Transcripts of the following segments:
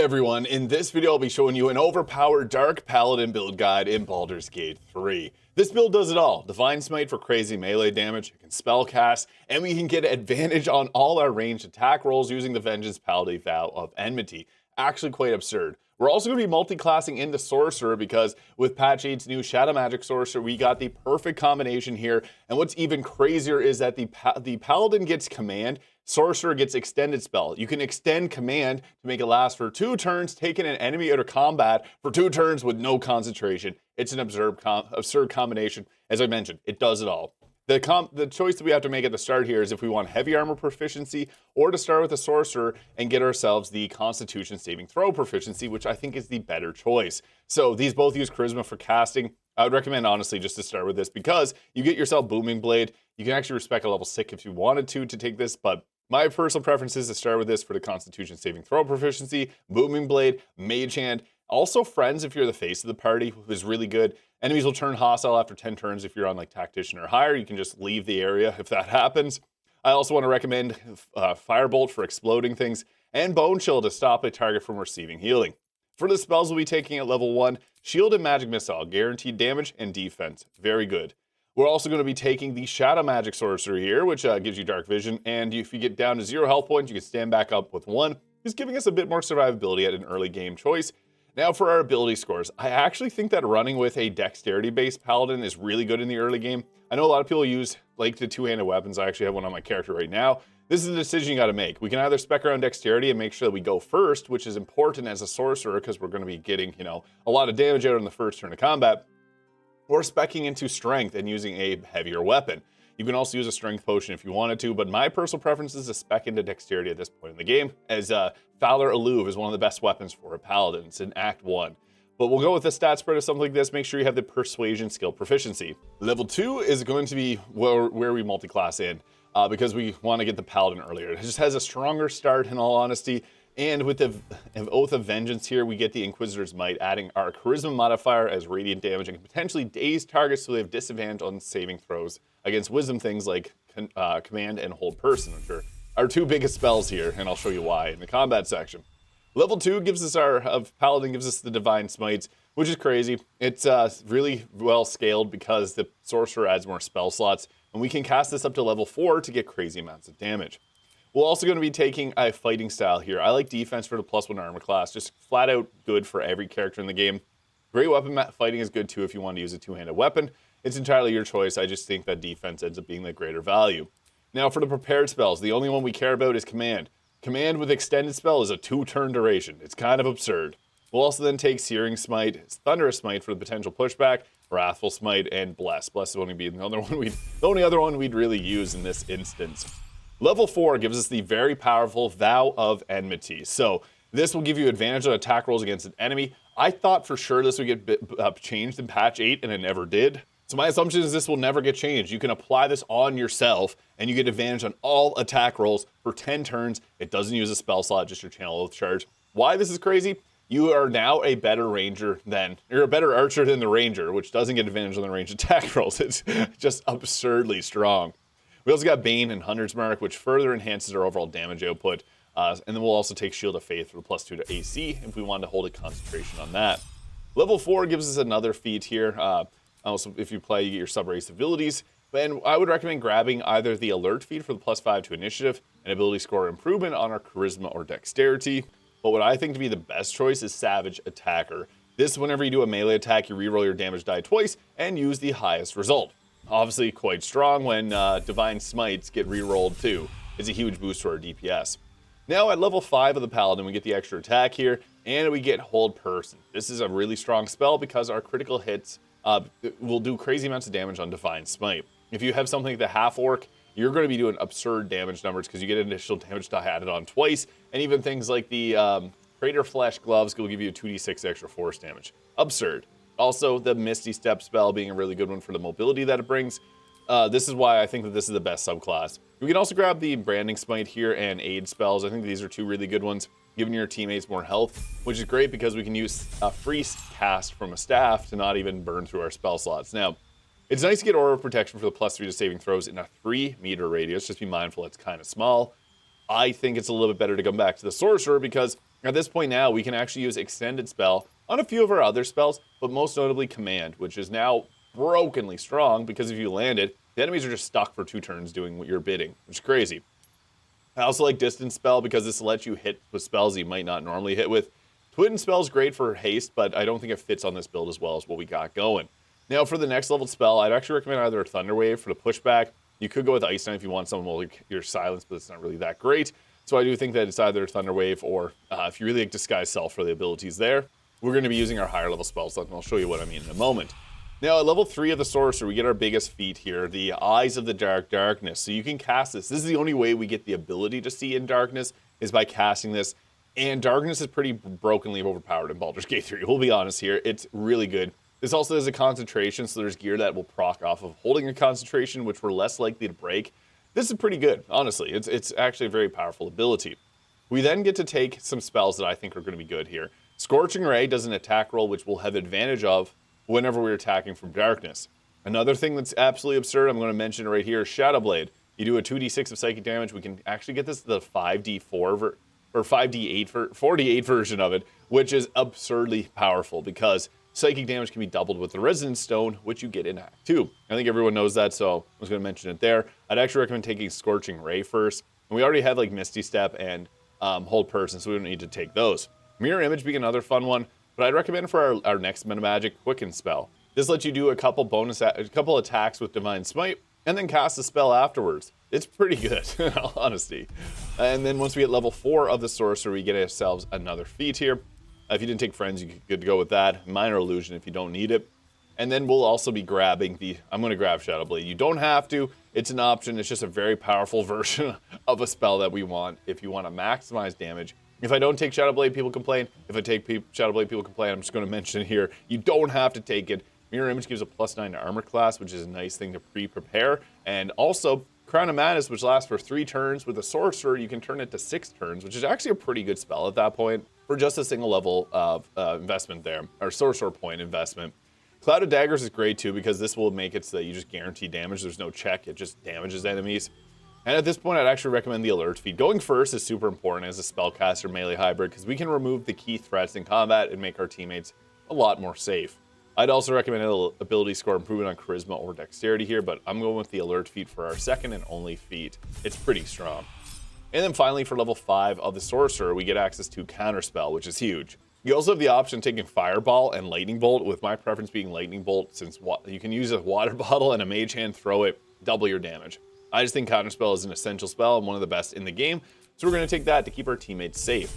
everyone, in this video I'll be showing you an overpowered Dark Paladin build guide in Baldur's Gate 3. This build does it all. Divine Smite for crazy melee damage, it can spell cast, and we can get advantage on all our ranged attack rolls using the Vengeance Paladin Vow of Enmity. Actually quite absurd. We're also going to be multi-classing into Sorcerer because with patch 8's new Shadow Magic Sorcerer, we got the perfect combination here. And what's even crazier is that the Paladin gets command, Sorcerer gets extended spell. You can extend command to make it last for 2 turns, taking an enemy out of combat for 2 turns with no concentration. It's an absurd combination. As I mentioned, it does it all. The choice that we have to make at the start here is if we want heavy armor proficiency or to start with a sorcerer and get ourselves the constitution saving throw proficiency, which I think is the better choice. So these both use charisma for casting. I would recommend honestly just to start with this because you get yourself Booming Blade. You can actually respec a level 6 if you wanted to take this, but my personal preference is to start with this for the constitution saving throw proficiency, Booming Blade, Mage Hand. Also Friends if you're the face of the party is really good. Enemies will turn hostile after 10 turns if you're on like Tactician or higher. You can just leave the area if that happens. I also want to recommend Firebolt for exploding things and Bone Chill to stop a target from receiving healing. For the spells we'll be taking at level 1, Shield and Magic Missile, guaranteed damage and defense. Very good. We're also going to be taking the Shadow Magic Sorcerer here, which gives you Dark Vision, and if you get down to 0 health points, you can stand back up with 1, just giving us a bit more survivability at an early game choice. Now for our ability scores, I actually think that running with a dexterity-based paladin is really good in the early game. I know a lot of people use like the two-handed weapons. I actually have one on my character right now. This is a decision you got to make. We can either spec around dexterity and make sure that we go first, which is important as a sorcerer because we're going to be getting, a lot of damage out on the first turn of combat, or speccing into strength and using a heavier weapon. You can also use a strength potion if you wanted to, but my personal preference is to spec into dexterity at this point in the game, as Valor Alluve is one of the best weapons for a paladin. It's in Act 1. But we'll go with the stat spread of something like this. Make sure you have the Persuasion skill proficiency. Level 2 is going to be where we multi-class in, because we want to get the paladin earlier. It just has a stronger start, in all honesty. And with the Oath of Vengeance here, we get the Inquisitor's Might, adding our Charisma modifier as radiant damage and potentially daze targets so they have disadvantage on saving throws against wisdom things like Command and Hold Person, which are our 2 biggest spells here, and I'll show you why in the combat section. Level 2 gives us Paladin gives us the Divine Smites, which is crazy. It's really well scaled because the Sorcerer adds more spell slots, and we can cast this up to level 4 to get crazy amounts of damage. We're also going to be taking a fighting style here. I like defense for the +1 armor class, just flat out good for every character in the game. Great weapon fighting is good too if you want to use a two-handed weapon. It's entirely your choice. I just think that defense ends up being the greater value. Now for the prepared spells, the only one we care about is Command. Command with extended spell is a 2-turn duration. It's kind of absurd. We'll also then take Searing Smite, Thunderous Smite for the potential pushback, Wrathful Smite, and Bless. Bless is only be the only other one we'd really use in this instance. Level 4 gives us the very powerful Vow of Enmity. So this will give you advantage on attack rolls against an enemy. I thought for sure this would get changed in patch 8, and it never did. So my assumption is this will never get changed. You can apply this on yourself, and you get advantage on all attack rolls for 10 turns. It doesn't use a spell slot, just your Channel Oath charge. Why this is crazy? You are now a better you're a better archer than the ranger, which doesn't get advantage on the ranged attack rolls. It's just absurdly strong. We also got Bane and Hunter's Mark, which further enhances our overall damage output. And then we'll also take Shield of Faith for the +2 to AC if we want to hold a concentration on that. Level 4 gives us another feat here. Also, if you play, you get your sub-race abilities. And I would recommend grabbing either the Alert feat for the +5 to Initiative, and ability score improvement on our Charisma or Dexterity. But what I think to be the best choice is Savage Attacker. This, whenever you do a melee attack, you reroll your damage die twice and use the highest result. Obviously quite strong when Divine Smites get rerolled too. It's a huge boost to our DPS. Now at level 5 of the Paladin, we get the extra attack here, and we get Hold Person. This is a really strong spell because our critical hits will do crazy amounts of damage on Divine Smite. If you have something like the Half Orc, you're going to be doing absurd damage numbers because you get initial damage die added on twice, and even things like the Crater Flesh Gloves will give you a 2d6 extra force damage. Absurd. Also, the Misty Step spell being a really good one for the mobility that it brings. This is why I think that this is the best subclass. We can also grab the Branding Smite here and Aid spells. I think these are 2 really good ones, giving your teammates more health, which is great because we can use a free cast from a staff to not even burn through our spell slots. Now, it's nice to get Aura of Protection for the +3 to saving throws in a 3-meter radius. Just be mindful it's kind of small. I think it's a little bit better to come back to the Sorcerer because At this point now, we can actually use extended spell on a few of our other spells, but most notably command, which is now brokenly strong because if you land it, the enemies are just stuck for 2 turns doing what you're bidding, which is crazy. I also like distance spell because this lets you hit with spells you might not normally hit with. Twin spell is great for haste, but I don't think it fits on this build as well as what we got going. Now for the next level spell, I'd actually recommend either a Thunder Wave for the pushback. You could go with Ice Knife if you want someone like your silence, but it's not really that great. So I do think that it's either Thunder Wave or if you really like Disguise Self for the abilities there, we're going to be using our higher level spells, and I'll show you what I mean in a moment. Now at level 3 of the Sorcerer, we get our biggest feat here, the Eyes of the Darkness. So you can cast this. This is the only way we get the ability to see in darkness is by casting this. And darkness is pretty brokenly overpowered in Baldur's Gate 3. We'll be honest here. It's really good. This also has a concentration, so there's gear that will proc off of holding a concentration, which we're less likely to break. This is pretty good, honestly. It's actually a very powerful ability. We then get to take some spells that I think are going to be good here. Scorching Ray does an attack roll, which we'll have advantage of whenever we're attacking from darkness. Another thing that's absolutely absurd, I'm going to mention right here, is Shadow Blade. You do a 2d6 of psychic damage. We can actually get this to the 5d4 or 5d8 4d8 version of it, which is absurdly powerful because psychic damage can be doubled with the Resonance Stone, which you get in Act 2. I think everyone knows that, so I was going to mention it there. I'd actually recommend taking Scorching Ray first. And we already have like Misty Step and Hold Person, so we don't need to take those. Mirror Image being another fun one, but I'd recommend for our next Meta Magic, Quicken spell. This lets you do a couple attacks with Divine Smite, and then cast a spell afterwards. It's pretty good, in all honesty. And then once we hit level 4 of the Sorcerer, we get ourselves another feat here. If you didn't take Friends, you could go with that. Minor Illusion if you don't need it. And then we'll also be grabbing I'm going to grab Shadow Blade. You don't have to. It's an option. It's just a very powerful version of a spell that we want if you want to maximize damage. If I don't take Shadow Blade, people complain. If I take Shadow Blade, people complain. I'm just going to mention it here. You don't have to take it. Mirror Image gives a +9 to armor class, which is a nice thing to pre-prepare. And also, Crown of Madness, which lasts for 3 turns. With a Sorcerer, you can turn it to 6 turns, which is actually a pretty good spell at that point for just a single level of investment there, or Sorcerer point investment. Cloud of Daggers is great too because this will make it so that you just guarantee damage. There's no check, it just damages enemies. And at this point, I'd actually recommend the Alert feat. Going first is super important as a spellcaster melee hybrid because we can remove the key threats in combat and make our teammates a lot more safe. I'd also recommend an ability score improvement on Charisma or Dexterity here, but I'm going with the Alert feat for our second and only feat. It's pretty strong. And then finally, for level 5 of the Sorcerer, we get access to Counterspell, which is huge. You also have the option of taking Fireball and Lightning Bolt, with my preference being Lightning Bolt, since you can use a water bottle and a mage hand, throw it, double your damage. I just think Counterspell is an essential spell and one of the best in the game, so we're going to take that to keep our teammates safe.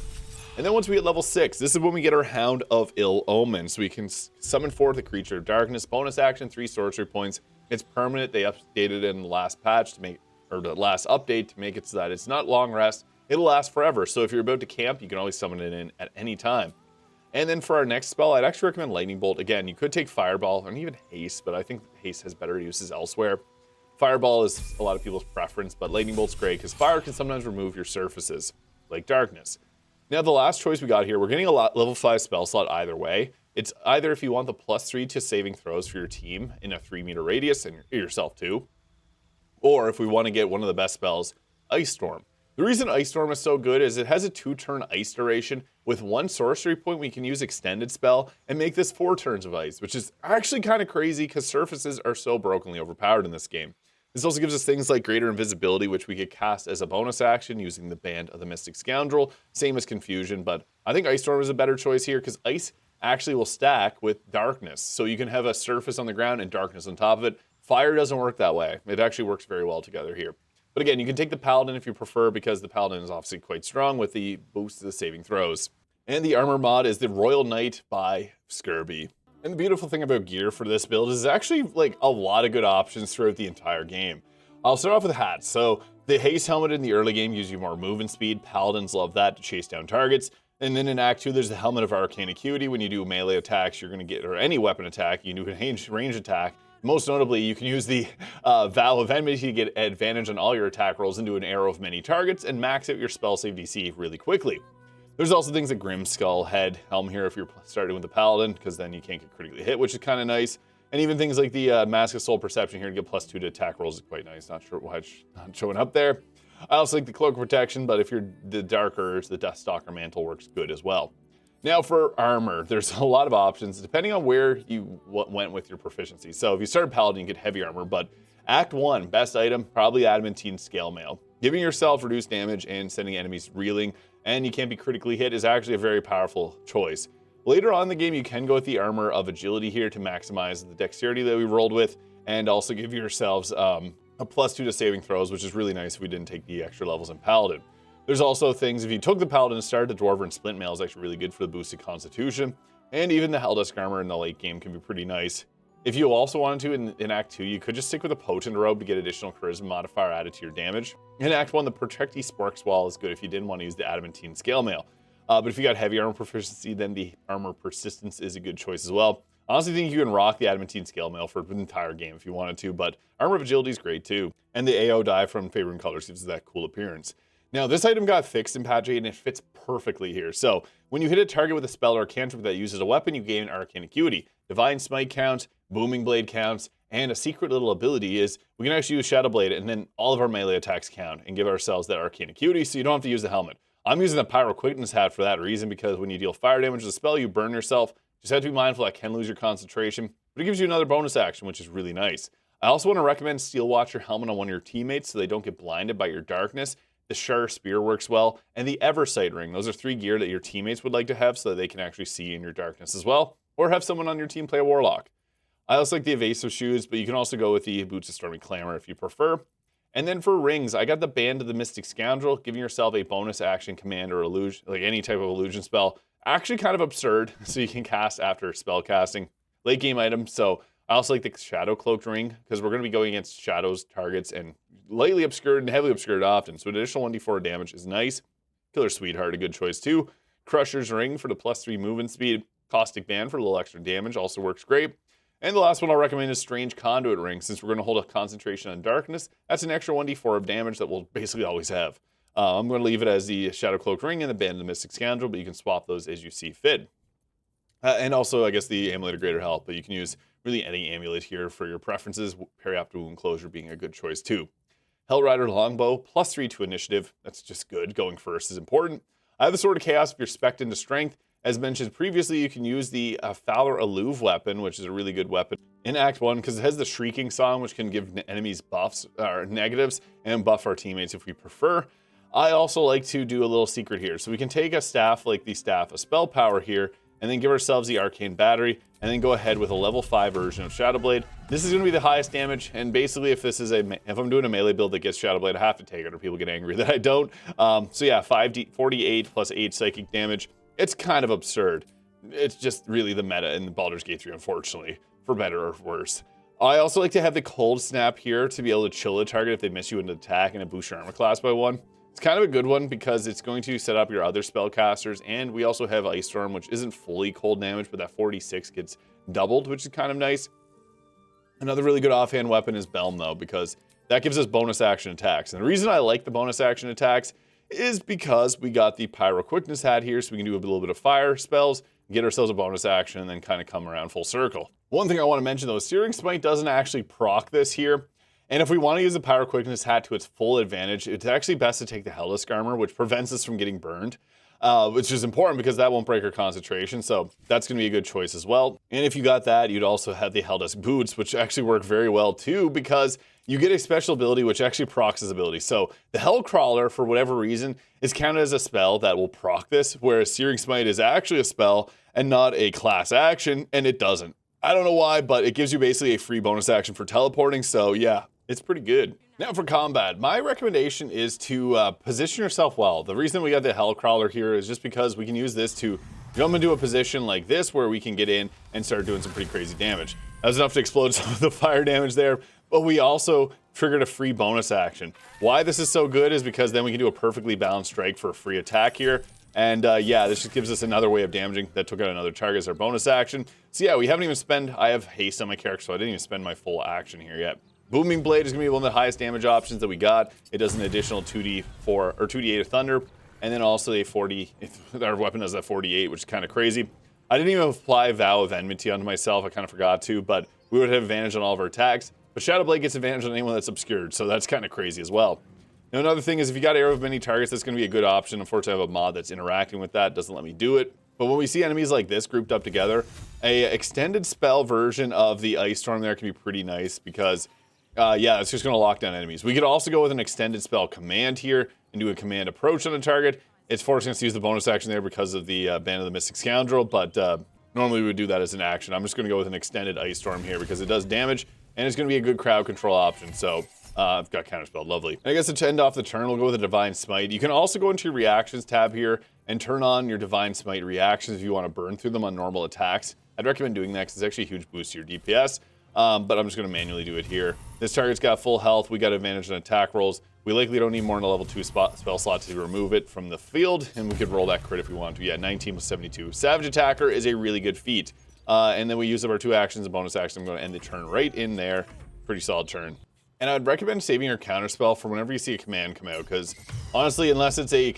And then once we hit level 6, this is when we get our Hound of Ill Omen, so we can summon forth a Creature of Darkness, bonus action, 3 sorcery points. It's permanent. They updated it in the last patch to make, or the last update to make it so that it's not long rest. It'll last forever, so if you're about to camp, you can always summon it in at any time. And then for our next spell, I'd actually recommend Lightning Bolt. Again, you could take Fireball and even Haste, but I think Haste has better uses elsewhere. Fireball is a lot of people's preference, but Lightning Bolt's great because fire can sometimes remove your surfaces, like darkness. Now, the last choice we got here, we're getting a level 5 spell slot either way. It's either if you want the +3 to saving throws for your team in a 3-meter radius, and yourself too, or if we want to get one of the best spells, Ice Storm. The reason Ice Storm is so good is it has a 2-turn ice duration. With 1 sorcery point, we can use Extended Spell and make this 4 turns of ice, which is actually kind of crazy because surfaces are so brokenly overpowered in this game. This also gives us things like Greater Invisibility, which we could cast as a bonus action using the Band of the Mystic Scoundrel, same as Confusion, but I think Ice Storm is a better choice here because ice actually will stack with darkness, so you can have a surface on the ground and darkness on top of it. Fire doesn't work that way. It actually works very well together here. But again, you can take the Paladin if you prefer because the Paladin is obviously quite strong with the boost to the saving throws. And the armor mod is the Royal Knight by Skirby. And the beautiful thing about gear for this build is actually like a lot of good options throughout the entire game. I'll start off with hats. So the Haste helmet in the early game gives you more movement speed. Paladins love that to chase down targets. And then in Act 2, there's the Helmet of Arcane Acuity. When you do melee attacks, you're going to get, or any weapon attack, you do a range attack. Most notably, you can use the Vow of Enmity to get advantage on all your attack rolls and do an arrow of many targets and max out your spell save DC really quickly. There's also things like Grim Skull Head Helm here if you're starting with the Paladin, because then you can't get critically hit, which is kind of nice. And even things like the Mask of Soul Perception here to get +2 to attack rolls is quite nice. Not sure why it's not showing up there. I also like the Cloak of Protection, but if you're the darker, the Deathstalker Mantle works good as well. Now for armor, there's a lot of options depending on where you went with your proficiency. So if you start Paladin, you get heavy armor, but Act 1, best item, probably Adamantine Scale Mail. Giving yourself reduced damage and sending enemies reeling, and you can't be critically hit is actually a very powerful choice. Later on in the game, you can go with the Armor of Agility here to maximize the dexterity that we rolled with, and also give yourselves a +2 to saving throws, which is really nice if we didn't take the extra levels in Paladin. There's also things, if you took the Paladin and started the Dwarven Splint Mail is actually really good for the boosted Constitution, and even the Helldusk Armor in the late game can be pretty nice. If you also wanted to in Act 2, you could just stick with a Potent Robe to get additional Charisma modifier added to your damage. In Act 1, the Protecty Sporks Wall is good if you didn't want to use the Adamantine Scale Mail. But if you got heavy armor proficiency, then the Armor Persistence is a good choice as well. I honestly think you can rock the Adamantine Scale Mail for the entire game if you wanted to, but Armor of Agility is great too. And the AO die from Favoring Colors gives that cool appearance. Now, this item got fixed in Patch 8 and it fits perfectly here. So, when you hit a target with a spell or a cantrip that uses a weapon, you gain Arcane Acuity. Divine Smite counts, Booming Blade counts, and a secret little ability is we can actually use Shadow Blade and then all of our melee attacks count and give ourselves that Arcane Acuity so you don't have to use the helmet. I'm using the Pyro Quickness hat for that reason because when you deal fire damage with a spell, you burn yourself. Just have to be mindful that can lose your concentration, but it gives you another bonus action, which is really nice. I also want to recommend Steel Watcher helmet on one of your teammates so they don't get blinded by your darkness. The Shar Spear works well, and the Eversight Ring. Those are 3 gear that your teammates would like to have so that they can actually see in your darkness as well, or have someone on your team play a Warlock. I also like the Evasive Shoes, but you can also go with the Boots of Stormy Clamor if you prefer. And then for rings, I got the Band of the Mystic Scoundrel, giving yourself a bonus action command or illusion, like any type of illusion spell. Actually kind of absurd, so you can cast after spell casting. Late game item, so I also like the Shadow Cloaked Ring, because we're going to be going against shadows, targets, and lightly obscured and heavily obscured often, so an additional 1d4 damage is nice. Killer Sweetheart, a good choice too. Crusher's Ring for the +3 movement speed. Caustic Band for a little extra damage also works great. And the last one I'll recommend is Strange Conduit Ring, since we're going to hold a concentration on darkness. That's an extra 1d4 of damage that we'll basically always have. I'm going to leave it as the Shadow Cloaked Ring and the Band of the Mystic Scoundrel, but you can swap those as you see fit. And also, I guess, the Amulet of Greater Health, but you can use really any amulet here for your preferences, Perioptic Wound Closure being a good choice too. Hellrider Longbow, +3 to initiative. That's just good. Going first is important. I have the Sword of Chaos if you're spec'd into strength. As mentioned previously, you can use the Fowler Alluve weapon, which is a really good weapon in Act 1 because it has the Shrieking Song, which can give enemies buffs or negatives and buff our teammates if we prefer. I also like to do a little secret here. So we can take a staff like the Staff of Spell Power here and then give ourselves the Arcane Battery and then go ahead with a level 5 version of Shadow Blade. This is going to be the highest damage, and basically if I'm doing a melee build that gets Shadow Blade, I have to take it or people get angry that I don't. So yeah, 48 plus 8 psychic damage. It's kind of absurd. It's just really the meta in Baldur's Gate 3, unfortunately, for better or worse. I also like to have the Cold Snap here to be able to chill the target if they miss you into attack and it boosts your armor class by 1. It's kind of a good one because it's going to set up your other spellcasters, and we also have Ice Storm, which isn't fully cold damage, but that 46 gets doubled, which is kind of nice. Another really good offhand weapon is Belm, though, because that gives us bonus action attacks. And the reason I like the bonus action attacks is because we got the Pyro Quickness hat here, so we can do a little bit of fire spells, get ourselves a bonus action, and then kind of come around full circle. One thing I want to mention, though, Searing Smite doesn't actually proc this here. And if we want to use the Pyro Quickness hat to its full advantage, it's actually best to take the Helldusk Armor, which prevents us from getting burned, which is important because that won't break our concentration, so that's going to be a good choice as well. And if you got that, you'd also have the Helldusk Boots, which actually work very well too, because you get a special ability which actually procs this ability. So the Hellcrawler, for whatever reason, is counted as a spell that will proc this, whereas Searing Smite is actually a spell and not a class action, and it doesn't. I don't know why, but it gives you basically a free bonus action for teleporting, so yeah, it's pretty good. Now for combat, my recommendation is to position yourself well. The reason we got the Hellcrawler here is just because we can use this to jump into a position like this where we can get in and start doing some pretty crazy damage. That was enough to explode some of the fire damage there, but we also triggered a free bonus action. Why this is so good is because then we can do a perfectly balanced strike for a free attack here. And yeah, this just gives us another way of damaging. That took out another target as our bonus action. So yeah, we haven't even spent, I have haste on my character, so I didn't even spend my full action here yet. Booming Blade is going to be one of the highest damage options that we got. It does an additional 2d4 or 2d8 of thunder, and then also a 40, our weapon does that 48, which is kind of crazy. I didn't even apply Vow of Enmity onto myself, I kind of forgot to, but we would have advantage on all of our attacks. But Shadow Blade gets advantage on anyone that's obscured, so that's kind of crazy as well. Now, another thing is if you got arrow of many targets, that's going to be a good option. Unfortunately, I have a mod that's interacting with that. Doesn't let me do it. But when we see enemies like this grouped up together, a extended spell version of the Ice Storm there can be pretty nice because, yeah, it's just going to lock down enemies. We could also go with an extended spell command here and do a command approach on a target. It's forcing us to use the bonus action there because of the Band of the Mystic Scoundrel, but normally we would do that as an action. I'm just going to go with an extended Ice Storm here because it does damage, and it's going to be a good crowd control option, so I've got counterspelled, lovely. And I guess to end off the turn, we'll go with a Divine Smite. You can also go into your Reactions tab here and turn on your Divine Smite reactions if you want to burn through them on normal attacks. I'd recommend doing that because it's actually a huge boost to your DPS, but I'm just going to manually do it here. This target's got full health, we got advantage on attack rolls. We likely don't need more than a level 2 spell slot to remove it from the field, and we could roll that crit if we want to. Yeah, 19 plus 72. Savage Attacker is a really good feat. And then we use up our 2 actions, a bonus action. I'm going to end the turn right in there. Pretty solid turn. And I'd recommend saving your counterspell for whenever you see a command come out, because honestly, unless it's a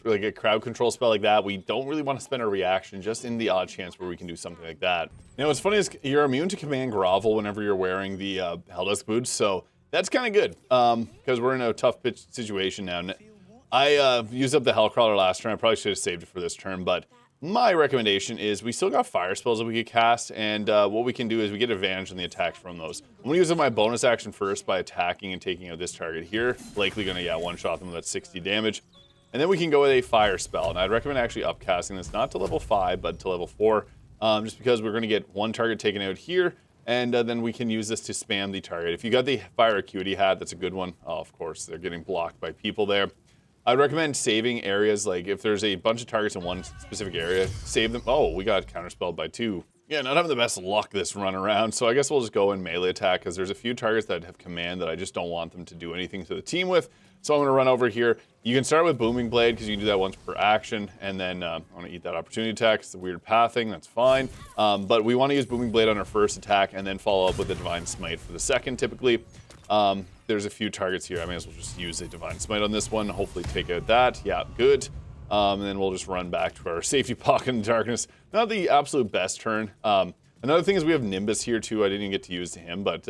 like a crowd control spell like that, we don't really want to spend a reaction just in the odd chance where we can do something like that. Now, what's funny is you're immune to command grovel whenever you're wearing the Helldusk boots, so that's kind of good, because we're in a tough pitch situation now. I used up the Hellcrawler last turn. I probably should have saved it for this turn, but my recommendation is we still got fire spells that we could cast, and what we can do is we get advantage on the attacks from those. I'm going to use up my bonus action first by attacking and taking out this target here. Likely going to, yeah, one-shot them with that 60 damage. And then we can go with a fire spell, and I'd recommend actually upcasting this, not to level 5, but to level 4, just because we're going to get one target taken out here, and then we can use this to spam the target. If you got the Fire Acuity hat, that's a good one. Oh, of course, they're getting blocked by people there. I'd recommend saving areas, like if there's a bunch of targets in one specific area, save them. Oh, we got counterspelled by 2. Yeah, not having the best luck this run around, so I guess we'll just go in melee attack, because there's a few targets that have command that I just don't want them to do anything to the team with. So I'm going to run over here. You can start with Booming Blade, because you can do that once per action, and then I want to eat that opportunity attack. It's a weird pathing, that's fine. But we want to use Booming Blade on our first attack, and then follow up with a Divine Smite for the second, typically. There's a few targets here. I may as well just use a Divine Smite on this one, hopefully take out that. Yeah, good. And then we'll just run back to our safety pocket in darkness. Not the absolute best turn. Another thing is we have Nimbus here too. I didn't even get to use him, but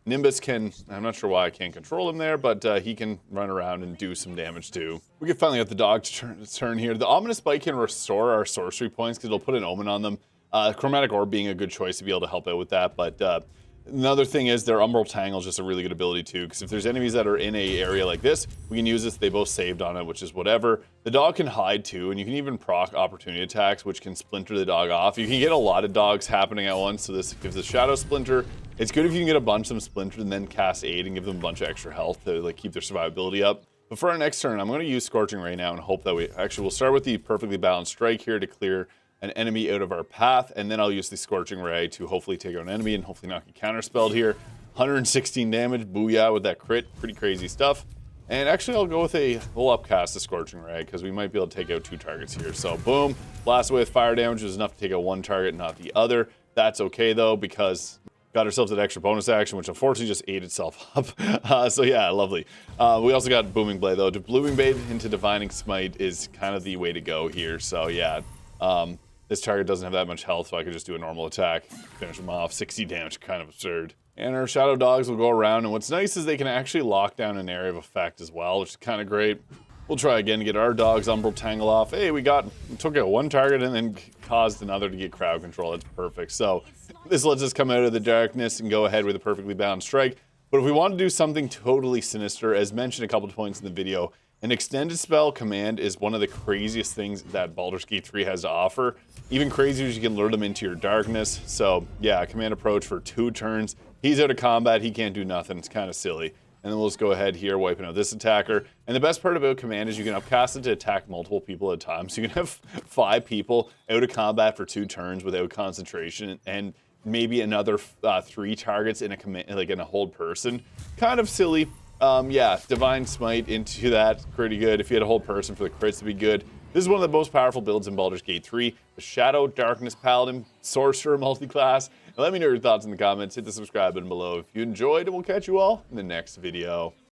Nimbus can, I'm not sure why I can't control him there, but he can run around and do some damage too. We can finally get the dog to turn here. The Ominous Bite can restore our sorcery points because it'll put an omen on them. Chromatic Orb being a good choice to be able to help out with that, but another thing is their Umbral Tangle is just a really good ability too, because if there's enemies that are in a area like this, we can use this. They both saved on it, which is whatever. The dog can hide too, and you can even proc opportunity attacks, which can splinter the dog off. You can get a lot of dogs happening at once, so this gives a Shadow Splinter. It's good if you can get a bunch of them splintered and then cast Aid and give them a bunch of extra health to like keep their survivability up. But for our next turn, I'm going to use Scorching Ray now and hope that we'll start with the Perfectly Balanced Strike here to clear an enemy out of our path, and then I'll use the Scorching Ray to hopefully take out an enemy and hopefully not get counterspelled here. 116 damage, booyah with that crit, pretty crazy stuff. And actually I'll go with we'll upcast the Scorching Ray because we might be able to take out 2 targets here. So boom, blast away with fire damage was enough to take out 1 target, not the other. That's okay though, because got ourselves that extra bonus action, which unfortunately just ate itself up. So yeah, lovely. We also got Booming Blade though. Booming Blade into Divining Smite is kind of the way to go here. So yeah, this target doesn't have that much health, so I could just do a normal attack, finish them off. 60 damage, kind of absurd. And our Shadow Dogs will go around, and what's nice is they can actually lock down an area of effect as well, which is kind of great. We'll try again to get our Dogs Umbral Tangle off. Hey, we took out 1 target and then caused another to get crowd control. That's perfect. So this lets us come out of the darkness and go ahead with a Perfectly Balanced Strike. But if we want to do something totally sinister, as mentioned a couple of points in the video, an extended spell command is one of the craziest things that Baldur's Gate 3 has to offer. Even crazier is you can lure them into your darkness. So yeah, command approach for 2 turns. He's out of combat, he can't do nothing. It's kind of silly. And then we'll just go ahead here, wiping out this attacker. And the best part about command is you can upcast it to attack multiple people at a time. So you can have 5 people out of combat for 2 turns without concentration, and maybe another 3 targets in a command, like in a hold person. Kind of silly. Yeah, Divine Smite into that, pretty good. If you had a whole person for the crits, it'd be good. This is one of the most powerful builds in Baldur's Gate 3. The Shadow Darkness Paladin Sorcerer multiclass. And let me know your thoughts in the comments. Hit the subscribe button below if you enjoyed, and we'll catch you all in the next video.